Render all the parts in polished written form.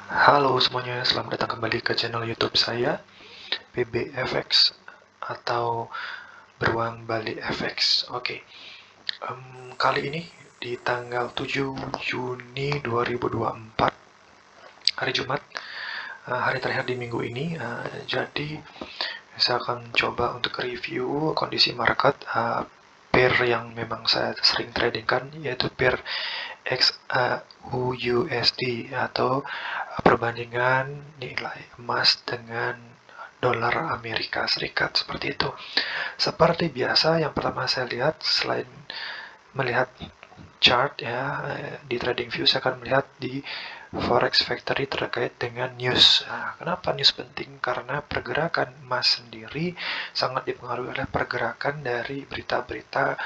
Halo semuanya, selamat datang kembali ke channel YouTube saya, PBFX atau Beruang Bali FX. Oke, kali ini di tanggal 7 Juni 2024, hari Jumat, hari terakhir di minggu ini. Jadi, saya akan coba untuk review kondisi market pair yang memang saya sering tradingkan, yaitu pair XAUUSD atau perbandingan nilai emas dengan dolar Amerika Serikat, seperti itu. Seperti biasa, yang pertama saya lihat, selain melihat chart ya, di TradingView saya akan melihat di Forex Factory terkait dengan news. Nah, kenapa news penting? Karena pergerakan emas sendiri sangat dipengaruhi oleh pergerakan dari berita-berita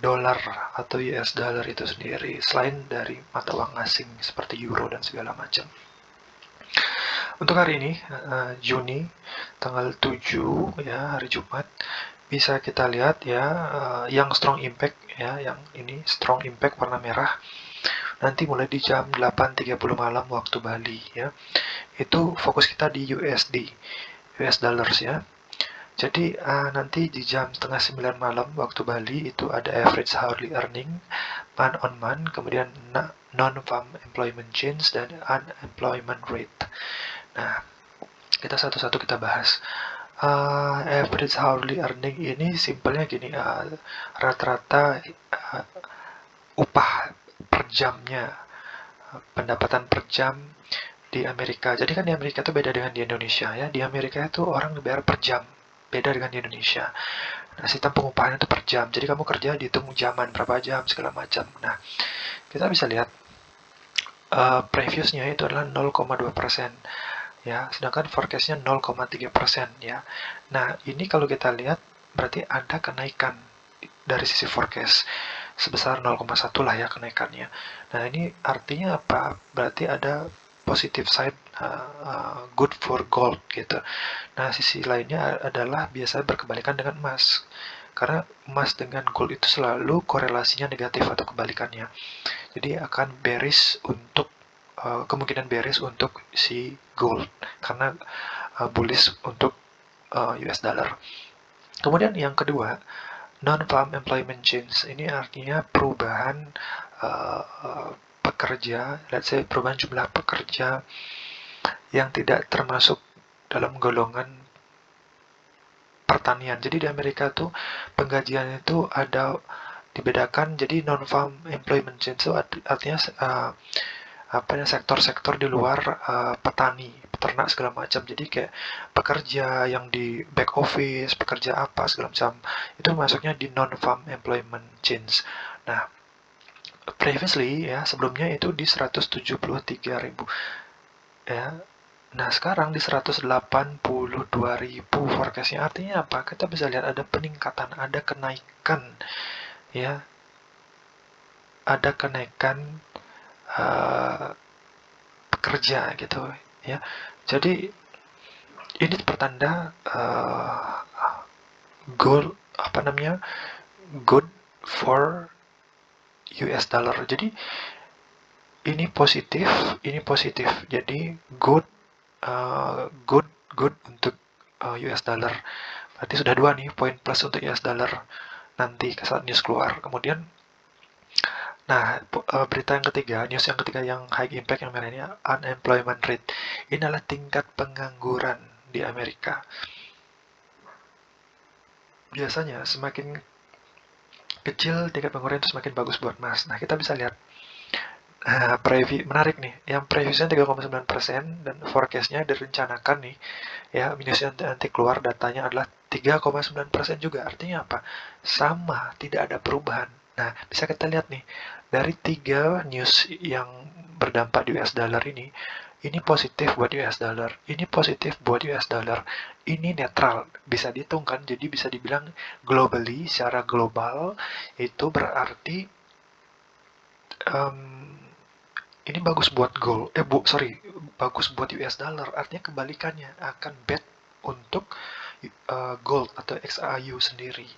dolar atau US dollar itu sendiri, selain dari mata uang asing seperti euro dan segala macam. Untuk hari ini, Juni tanggal 7 ya, hari Jumat, bisa kita lihat ya, yang strong impact ya, yang ini strong impact warna merah, nanti mulai di jam 8.30 malam waktu Bali ya. Itu fokus kita di USD, US dollars ya. Jadi nanti di jam setengah 9 malam waktu Bali itu ada average hourly earning, month on month, kemudian non-farm employment change, dan unemployment rate. Nah, kita satu-satu kita bahas. Average hourly earning ini simpelnya gini, rata-rata upah per jamnya, pendapatan per jam di Amerika. Jadi kan di Amerika itu beda dengan di Indonesia ya. Di Amerika itu orang dibayar per jam, beda dengan di Indonesia. Nah, sistem pengupahan itu per jam. Jadi kamu kerja dihitung jaman berapa jam segala macam. Nah, kita bisa lihat previousnya itu adalah 0,2%. Ya, sedangkan forecastnya 0,3% ya. Nah, ini kalau kita lihat berarti ada kenaikan dari sisi forecast sebesar 0,1 lah ya kenaikannya. Nah, ini artinya apa? Berarti ada positive side, good for gold gitu. Nah, sisi lainnya adalah biasanya berkebalikan dengan emas. Karena emas dengan gold itu selalu korelasinya negatif atau kebalikannya. Jadi akan bearish untuk kemungkinan bearish untuk si gold, karena bullish untuk US dollar. Kemudian yang kedua, non-farm employment change. Ini artinya perubahan pekerja, let's say perubahan jumlah pekerja yang tidak termasuk dalam golongan pertanian. Jadi di Amerika tuh penggajian itu ada dibedakan, jadi non-farm employment change itu artinya sektor-sektor di luar petani, peternak segala macam. Jadi kayak pekerja yang di back office, pekerja apa segala macam, itu masuknya di non-farm employment change. Nah, previously ya, sebelumnya itu di 173.000 ya. Nah, sekarang di 182.000 forecastnya. Artinya apa? Kita bisa lihat ada peningkatan, ada kenaikan ya, ada kenaikan pekerja gitu ya. Jadi ini pertanda gold, apa namanya, good for US dollar. Jadi ini positif, ini positif. Jadi good, good, good untuk US dollar. Berarti sudah dua nih poin plus untuk US dollar nanti saat news keluar. Kemudian, nah, berita yang ketiga, news yang ketiga yang high impact yang merah ini, unemployment rate. Ini adalah tingkat pengangguran di Amerika. Biasanya semakin kecil tingkat pengangguran itu semakin bagus buat emas. Nah, kita bisa lihat menarik nih, yang previousnya 3,9% dan forecastnya direncanakan nih ya, minusnya nanti keluar datanya adalah 3,9% juga. Artinya apa? Sama, tidak ada perubahan. Nah, bisa kita lihat nih, dari tiga news yang berdampak di US dollar ini positif buat US dollar, ini positif buat US dollar, ini netral, bisa dihitung kan. Jadi bisa dibilang globally, secara global itu berarti ini bagus buat gold, bagus buat US dollar. Artinya kebalikannya, akan bad untuk gold atau XAU sendiri.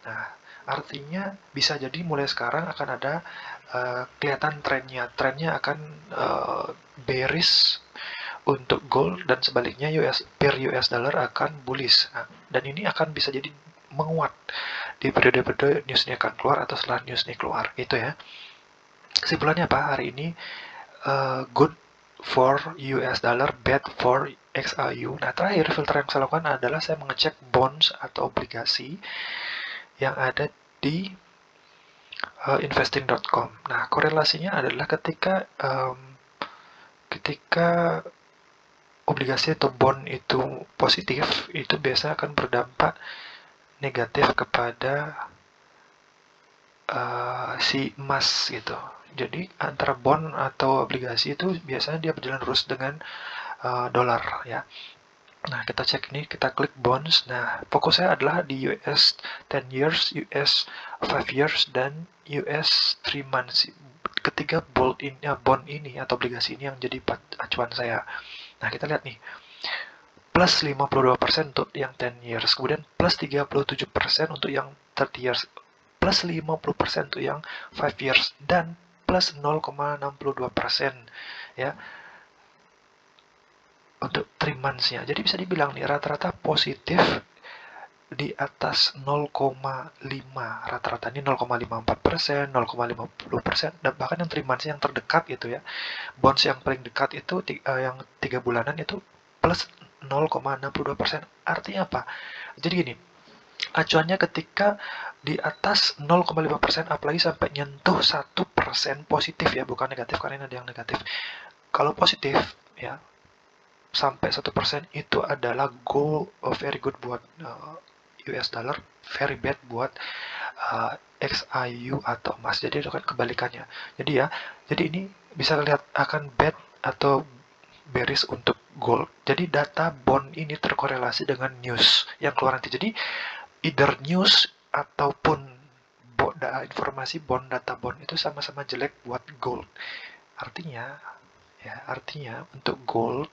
Nah, Artinya bisa jadi mulai sekarang akan ada kelihatan trennya. Trennya akan bearish untuk gold dan sebaliknya per US dollar akan bullish. Nah, dan ini akan bisa jadi menguat di periode-periode news ini akan keluar atau setelah news ini keluar. Itu ya. Kesimpulannya apa? Hari ini good for US dollar, bad for XAU. Nah, terakhir filter yang saya lakukan adalah saya mengecek bonds atau obligasi yang ada di investing.com. Nah, korelasinya adalah ketika obligasi atau bond itu positif, itu biasanya akan berdampak negatif kepada si emas gitu. Jadi antara bond atau obligasi itu biasanya dia berjalan lurus dengan dolar ya. Nah, kita cek ini, kita klik bonds. Nah, fokusnya adalah di US 10 years, US 5 years, dan US 3 months. Ketiga bond ini atau obligasi ini yang jadi acuan saya. Nah, kita lihat nih. Plus 52% untuk yang 10 years, kemudian plus 37% untuk yang 30 years, plus 50% untuk yang 5 years, dan plus 0,62% ya untuk 3 months-nya. Jadi bisa dibilang nih rata-rata positif di atas 0,5, rata-rata ini 0,54%, 0,50%, dan bahkan yang 3 months yang terdekat gitu ya. Bonds yang paling dekat itu yang 3 bulanan itu plus 0,62%. Artinya apa? Jadi gini, acuannya ketika di atas 0,5%, apalagi sampai nyentuh 1% positif ya, bukan negatif, karena ada yang negatif. Kalau positif ya, sampai 1% itu adalah very good buat US dollar, very bad buat XAU atau emas. Jadi itu kan kebalikannya. Jadi ini bisa lihat akan bad atau bearish untuk gold. Jadi data bond ini terkorelasi dengan news yang keluar nanti. Jadi either news ataupun informasi bond, data bond itu sama-sama jelek buat gold. Artinya untuk gold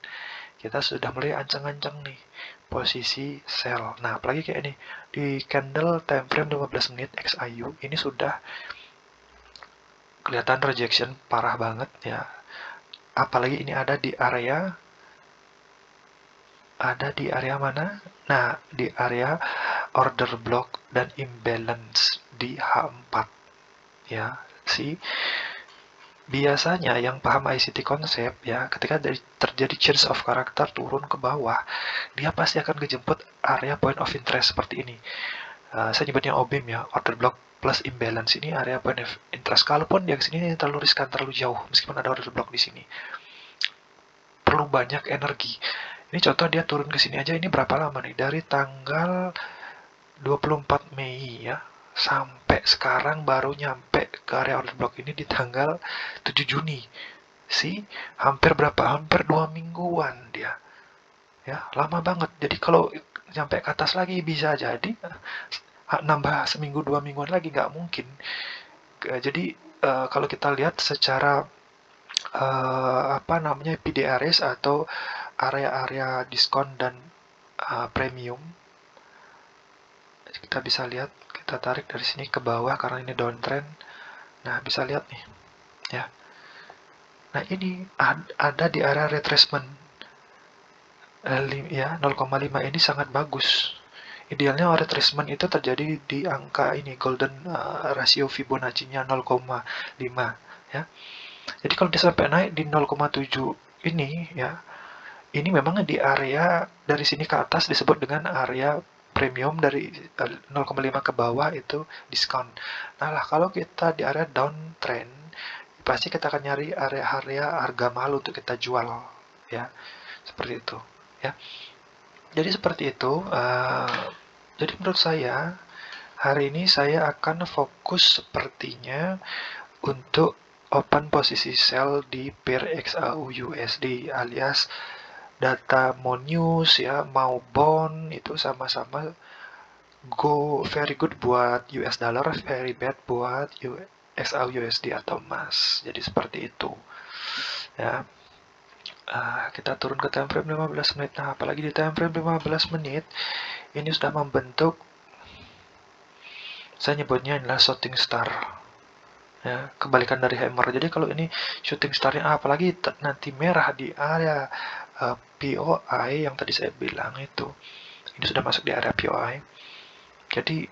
kita sudah mulai ancang-ancang nih posisi sell. Nah, apalagi kayak ini di candle time frame 15 menit XAU ini sudah kelihatan rejection parah banget ya. Apalagi ini ada di area mana? Nah, di area order block dan imbalance di H4 ya. Biasanya yang paham ICT konsep ya, ketika terjadi change of character turun ke bawah, dia pasti akan kejemput area point of interest seperti ini. Saya nyebutnya OBIM ya, order block plus imbalance, ini area point of interest. Kalaupun dia kesini terlalu riskan, terlalu jauh, meskipun ada order block di sini, perlu banyak energi. Ini contoh dia turun ke sini aja, ini berapa lama nih? Dari tanggal 24 Mei ya, sampai sekarang baru nyampe ke area order block ini di tanggal 7 Juni. Hampir 2 mingguan dia. Ya, lama banget. Jadi kalau sampai ke atas lagi bisa jadi nambah seminggu 2 mingguan lagi, nggak mungkin. Jadi kalau kita lihat secara PDRS atau area-area diskon dan premium, kita bisa lihat, kita tarik dari sini ke bawah karena ini downtrend. Nah, bisa lihat nih ya. Nah, ini ada di area retracement ya, 0,5 ini sangat bagus. Idealnya retracement itu terjadi di angka ini, golden rasio Fibonacci-nya 0,5 ya. Jadi kalau dia sampai naik di 0,7 ini ya, ini memang di area dari sini ke atas disebut dengan area premium, dari 0,5 ke bawah itu diskon. Nah lah, kalau kita di area downtrend, pasti kita akan nyari area-area harga mahal untuk kita jual ya, seperti itu ya. Jadi seperti itu. Jadi menurut saya hari ini saya akan fokus sepertinya untuk open posisi sell di pair XAU USD, alias data mau news ya, mau bond, itu sama-sama very good buat US dollar, very bad buat XAU USD atau emas. Jadi seperti itu ya. Kita turun ke time frame 15 menit. Nah, apalagi di time frame 15 menit ini sudah membentuk Saya nyebutnya adalah shooting star. Ya, kebalikan dari hammer. Jadi kalau ini shooting starnya, apalagi nanti merah di area POI yang tadi saya bilang itu, ini sudah masuk di area POI. Jadi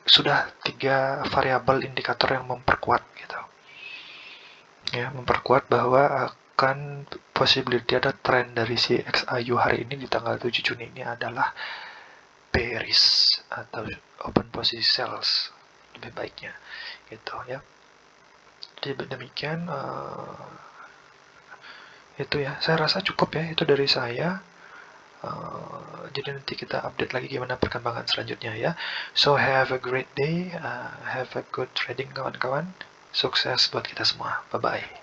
sudah 3 variabel indikator yang memperkuat gitu. Ya, memperkuat bahwa akan possibility ada trend dari si XAU hari ini di tanggal 7 Juni ini adalah bearish atau open position sales lebih baiknya gitu ya. Jadi demikian itu ya, saya rasa cukup ya itu dari saya. Jadi nanti kita update lagi gimana perkembangan selanjutnya ya. So have a great day, have a good trading kawan-kawan. Sukses buat kita semua. Bye bye.